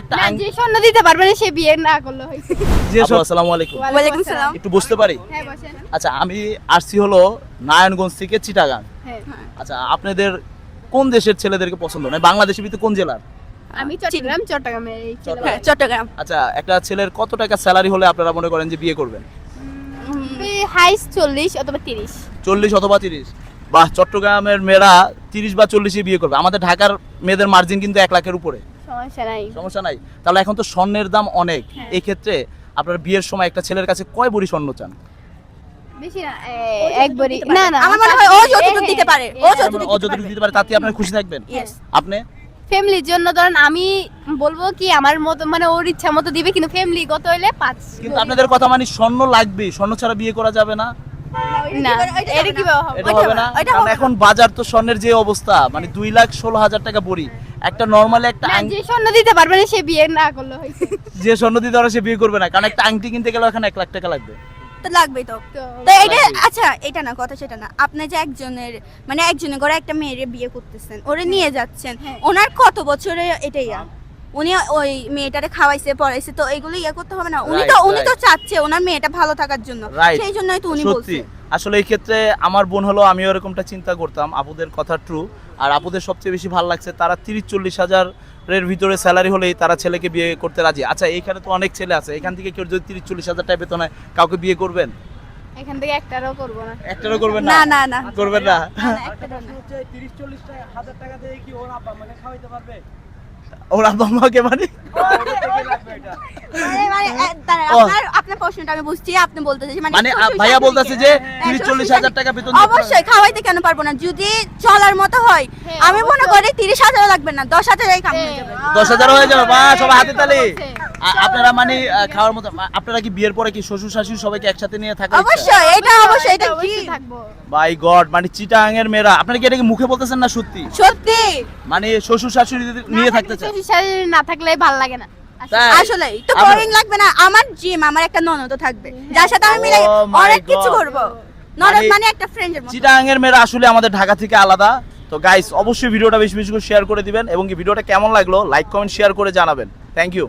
একটা যে স্বর্ণ দিতে পারবে না সে বিয়ে না করলে হইছে। আসসালামু আলাইকুম। ওয়ালাইকুম আসসালাম। একটু বসতে পারি? হ্যাঁ বসেন। আচ্ছা, আমি আসছি হলো নারায়ণগঞ্জ থেকে চিটাগাং। হ্যাঁ আচ্ছা, আপনাদের কোন দেশের ছেলেদেরকে পছন্দ? মানে বাংলাদেশের ভিতরে কোন জেলার? আমি চট্টগ্রামের এই ছেলে। হ্যাঁ, চট্টগ্রাম। আচ্ছা, একটা ছেলের কত টাকা স্যালারি হলে আপনারা মনে করেন যে বিয়ে করবেন? হাইস্ট 40 অথবা 30। 40 অথবা 30। বাহ, চট্টগ্রামের মেয়েরা 30 বা 40-এ বিয়ে করবে। আমাদের ঢাকার মেয়েদের মার্জিন কিন্তু 1 লাখের উপরে। সমস্যা নাই। সমস্যা নাই। তাহলে এখন তো স্বর্ণের দাম অনেক। এই ক্ষেত্রে আপনার বিয়ের সময় একটা ছেলের কাছে কয় ভরি স্বর্ণ চান? বেশি না, এক ভরি। না না, আমার মনে হয় ও যতটুকু দিতে পারে, ও ও যতটুকু দিতে পারে তাতে আপনারা খুশি থাকবেন? Yes. আপনি? ফ্যামিলির জন্য ধরেন আমি বলবো কি আমার মতো মানে ওর ইচ্ছা মতো দিবে, কিন্তু ফ্যামিলি গত হইলে 5। কিন্তু আপনাদের কথা মানে স্বর্ণ লাগবে, স্বর্ণ ছাড়া বিয়ে করা যাবে না? না, এটা কি হবে? এটা হবে না, কারণ এখন বাজার তো স্বর্ণের যে অবস্থা, মানে 2,16,000 টাকা ভরি। একটা নরমালি একটা না, যে স্বর্ণ দিতে পারবে না সে বিয়ে না করলে হইছে। যে স্বর্ণ দিতে পারে সে বিয়ে করবে না, কারণ একটা আংটি কিনতে গেলে এখানে 1 লাখ টাকা লাগবে। তো লাগবেই তো। তো তো এটা আচ্ছা, এটা না কথা, সেটা না। আপনি যে একজনের ঘরে একটা মেয়েরে বিয়ে করতেছেন, ওরে নিয়ে যাচ্ছেন, হ্যাঁ। ওনার কত বছরে এটাই উনি ওই মেয়েটারে খাওয়াইছে পড়াইছে, তো এগুলো করতে হবে না? উনি তো চাচ্ছে ওনার মেয়েটা ভালো থাকার জন্য, Right. সেই জন্যই তো উনি সত্যি বলছে। আসলে এই ক্ষেত্রে আমার বোন হলো, আমিও এরকমটা চিন্তা করতাম। আপুদের কথা ট্রু। আর আপুদের সবচেয়ে বেশি ভালো লাগছে তারা 30-40 হাজারের ভিতরে স্যালারি হলেই তারা ছেলেকে বিয়ে করতে রাজি। আচ্ছা, এইখানে তো অনেক ছেলে আছে, এখান থেকে কেউ যদি 30-40 হাজার টাকা বেতন হয়, কাউকে বিয়ে করবেন? এখান থেকে একটারও করব না। একটারও করবেন না না? না না করবেন না? একটারও না। 30-40 হাজার টাকা দিয়ে কি ওর আব্বা মানে খাওয়াইতে পারবে? ওর আব্বা আম্মাকে মানে ও। আপনার প্রশ্নটা আমি বুঝছি, আপনি বলতে চাইছেন মানে শ্বশুর ভাইয়া শাশুড়িকে। বলতেছে যে হ্যাঁ, 30-40 শ্বশুর হাজার টাকা বেতন দিতে পারবে। অবশ্যই খাওয়াইতে কেন পারবো না, যদি চলার মতো হয়। হ্যাঁ, আমি মনে অবশ্যই। করি 30,000 লাগবে না, 10,000 কাম হয়ে যাবে। 10,000 হয়ে যাবে। বা সবাই হাতে তালি। বলছে। আপনারা মানে খাওয়ার মতো, আপনারা কি বিয়ের পরে কি শ্বশুর শাশুড়ি সবাইকে একসাথে নিয়ে থাকা? অবশ্যই, এটা অবশ্যই, এটা কি অবশ্যই থাকবো। বাই গড, মানে চিটাগাং এর মেয়েরা, আপনারা কি এটাকে মুখে বলতেছেন না সত্যি? সত্যি মানে শ্বশুর শাশুড়ি নিয়ে থাকতে চান? শ্বশুর শাশুড়ি না থাকলে ভালো লাগে না। তাই? আসলে তো আমার- বোরিং লাগবে না? আমার জিম, আমার একটা ননদ থাকবে, যার সাথে আমি মিলে Oh my অনেক কিছু God. করব। ননদ মানে মানে একটা ফ্রেন্ডের মতো। চিটাগাং এর মেয়েরা আসলে আমাদের ঢাকা থেকে আলাদা। তো গাইস, অবশ্যই ভিডিওটা বেশি বেশি করে শেয়ার করে দিবেন, এবং কি ভিডিওটা কেমন লাগলো লাইক কমেন্ট শেয়ার করে জানাবেন। Thank you.